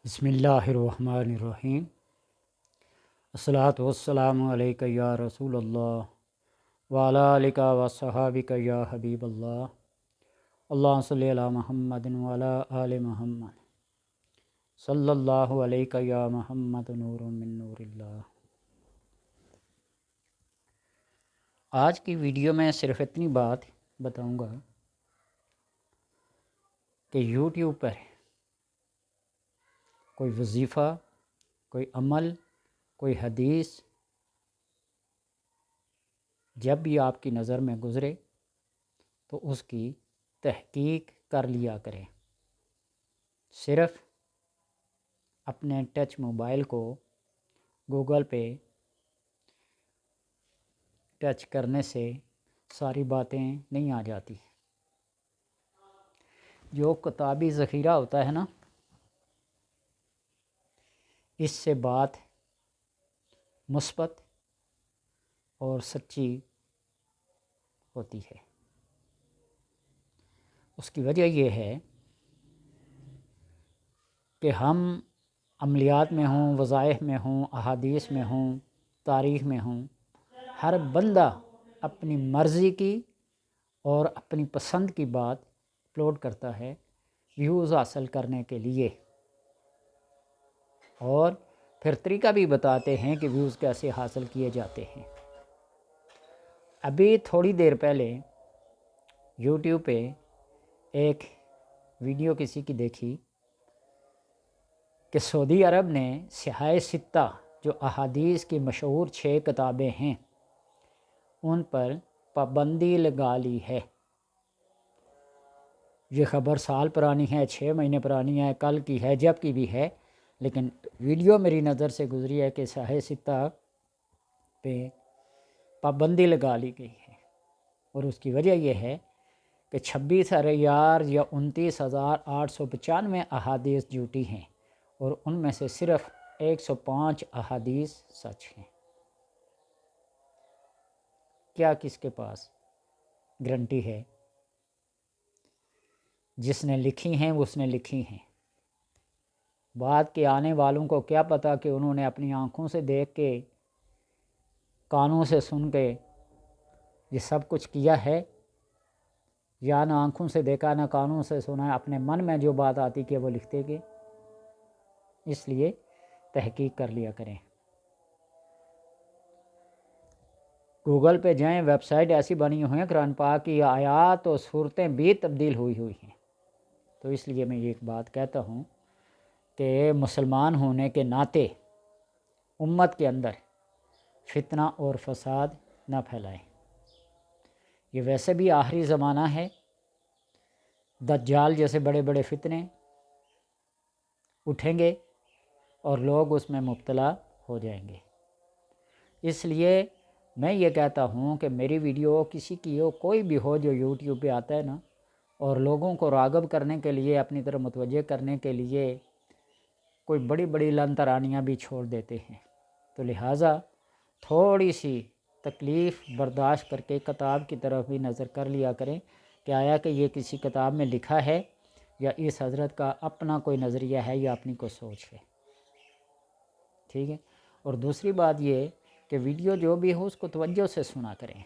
بسم اللہ الرحمن الرحیم۔ الصلاۃ والسلام علیک یا رسول اللہ وعلی آلک و صحابک یا حبیب اللہ۔ اللہ صلی علی محمد وعلی آل محمد صلی اللہ علیک یا محمد نور من نور اللہ۔ آج کی ویڈیو میں صرف اتنی بات بتاؤں گا کہ یوٹیوب پر کوئی وظیفہ، کوئی عمل، کوئی حدیث جب بھی آپ کی نظر میں گزرے تو اس کی تحقیق کر لیا کریں۔ صرف اپنے ٹچ موبائل کو گوگل پہ ٹچ کرنے سے ساری باتیں نہیں آ جاتی۔ جو کتابی ذخیرہ ہوتا ہے نا، اس سے بات مثبت اور سچی ہوتی ہے۔ اس کی وجہ یہ ہے کہ ہم عملیات میں ہوں، وظائف میں ہوں، احادیث میں ہوں، تاریخ میں ہوں، ہر بندہ اپنی مرضی کی اور اپنی پسند کی بات اپلوڈ کرتا ہے ویوز حاصل کرنے کے لیے، اور پھر طریقہ بھی بتاتے ہیں کہ ویوز کیسے حاصل کیے جاتے ہیں۔ ابھی تھوڑی دیر پہلے یوٹیوب پہ ایک ویڈیو کسی کی دیکھی کہ سعودی عرب نے سیاہ ستہ جو احادیث کی مشہور 6 کتابیں ہیں ان پر پابندی لگا لی ہے۔ یہ خبر سال پرانی ہے، 6 مہینے پرانی ہے، کل کی ہے، جب کی بھی ہے، لیکن ویڈیو میری نظر سے گزری ہے کہ سیاہ ستہ پہ پابندی لگا لی گئی ہے، اور اس کی وجہ یہ ہے کہ 26,000 یا 29,895 احادیث جھوٹی ہیں، اور ان میں سے صرف 105 احادیث سچ ہیں۔ کیا کس کے پاس گارنٹی ہے؟ جس نے لکھی ہیں اس نے لکھی ہیں، بعد کے آنے والوں کو کیا پتہ کہ انہوں نے اپنی آنکھوں سے دیکھ کے، کانوں سے سن کے یہ سب کچھ کیا ہے، یا نہ آنکھوں سے دیکھا نہ کانوں سے سنا، اپنے من میں جو بات آتی کہ وہ لکھتے گئے۔ اس لیے تحقیق کر لیا کریں۔ گوگل پہ جائیں، ویب سائٹ ایسی بنی ہوئی ہیں، قرآن پاک کی آیات اور صورتیں بھی تبدیل ہوئی ہیں۔ تو اس لیے میں یہ ایک بات کہتا ہوں کہ مسلمان ہونے کے ناطے امت کے اندر فتنہ اور فساد نہ پھیلائیں۔ یہ ویسے بھی آخری زمانہ ہے، دجال جیسے بڑے بڑے فتنے اٹھیں گے اور لوگ اس میں مبتلا ہو جائیں گے۔ اس لیے میں یہ کہتا ہوں کہ میری ویڈیو کسی کی ہو، کوئی بھی ہو جو یوٹیوب پہ آتا ہے نا، اور لوگوں کو راغب کرنے کے لیے، اپنی طرف متوجہ کرنے کے لیے کوئی بڑی بڑی لن ترانیاں بھی چھوڑ دیتے ہیں، تو لہٰذا تھوڑی سی تکلیف برداشت کر کے کتاب کی طرف بھی نظر کر لیا کریں کہ آیا کہ یہ کسی کتاب میں لکھا ہے یا اس حضرت کا اپنا کوئی نظریہ ہے یا اپنی کوئی سوچ ہے۔ ٹھیک ہے؟ اور دوسری بات یہ کہ ویڈیو جو بھی ہو اس کو توجہ سے سنا کریں۔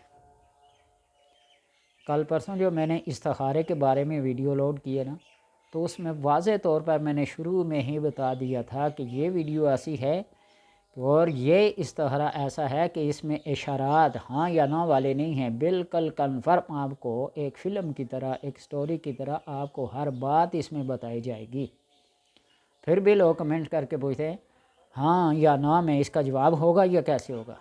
کل پرسوں جو میں نے استخارے کے بارے میں ویڈیو لوڈ کی ہے نا، تو اس میں واضح طور پر میں نے شروع میں ہی بتا دیا تھا کہ یہ ویڈیو ایسی ہے اور یہ استخارہ ایسا ہے کہ اس میں اشارات ہاں یا نہ والے نہیں ہیں، بالکل کنفرم آپ کو ایک فلم کی طرح، ایک سٹوری کی طرح آپ کو ہر بات اس میں بتائی جائے گی۔ پھر بھی لوگ کمنٹ کر کے پوچھتے ہیں ہاں یا نہ میں اس کا جواب ہوگا یا کیسے ہوگا؟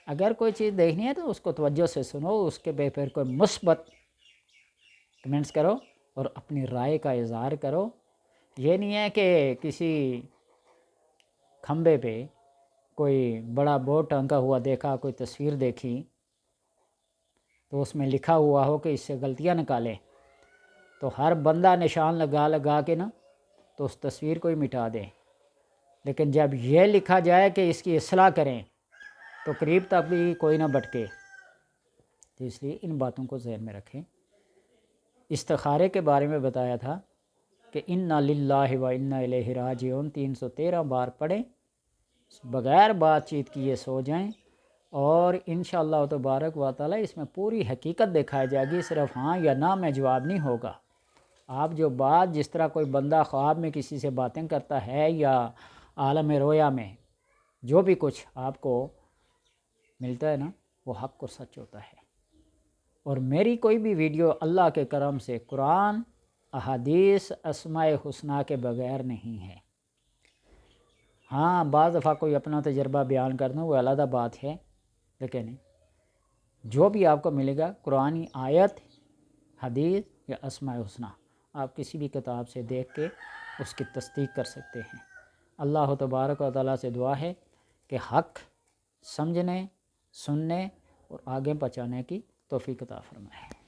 اگر کوئی چیز دیکھنی ہے تو اس کو توجہ سے سنو، اس کے پھر کوئی مثبت کمنٹس کرو اور اپنی رائے کا اظہار کرو۔ یہ نہیں ہے کہ کسی کھمبے پہ کوئی بڑا بورڈ ٹنگا ہوا دیکھا، کوئی تصویر دیکھی تو اس میں لکھا ہوا ہو کہ اس سے غلطیاں نکالیں، تو ہر بندہ نشان لگا کے نا تو اس تصویر کو ہی مٹا دیں۔ لیکن جب یہ لکھا جائے کہ اس کی اصلاح کریں تو قریب تک بھی کوئی نہ بٹکے۔ تو اس لیے ان باتوں کو ذہن میں رکھیں۔ استخارے کے بارے میں بتایا تھا کہ انا للہ و انا الیہ راجعون 313 بار پڑھیں، بغیر بات چیت کیے سو جائیں، اور انشاءاللہ تبارک و تعالی اس میں پوری حقیقت دکھائی جائے گی، صرف ہاں یا نہ میں جواب نہیں ہوگا۔ آپ جو بات جس طرح کوئی بندہ خواب میں کسی سے باتیں کرتا ہے یا عالم رویا میں جو بھی کچھ آپ کو ملتا ہے نا، وہ حق اور سچ ہوتا ہے۔ اور میری کوئی بھی ویڈیو اللہ کے کرم سے قرآن، احادیث، اسماء حسنہ کے بغیر نہیں ہے۔ ہاں بعض دفعہ کوئی اپنا تجربہ بیان کرنا وہ علیحدہ بات ہے، لیکن جو بھی آپ کو ملے گا قرآنی آیت، حدیث یا اسماء حسنہ، آپ کسی بھی کتاب سے دیکھ کے اس کی تصدیق کر سکتے ہیں۔ اللہ تبارک و تعالیٰ سے دعا ہے کہ حق سمجھنے، سننے اور آگے پہنچانے کی توفیق عطا فرمائے۔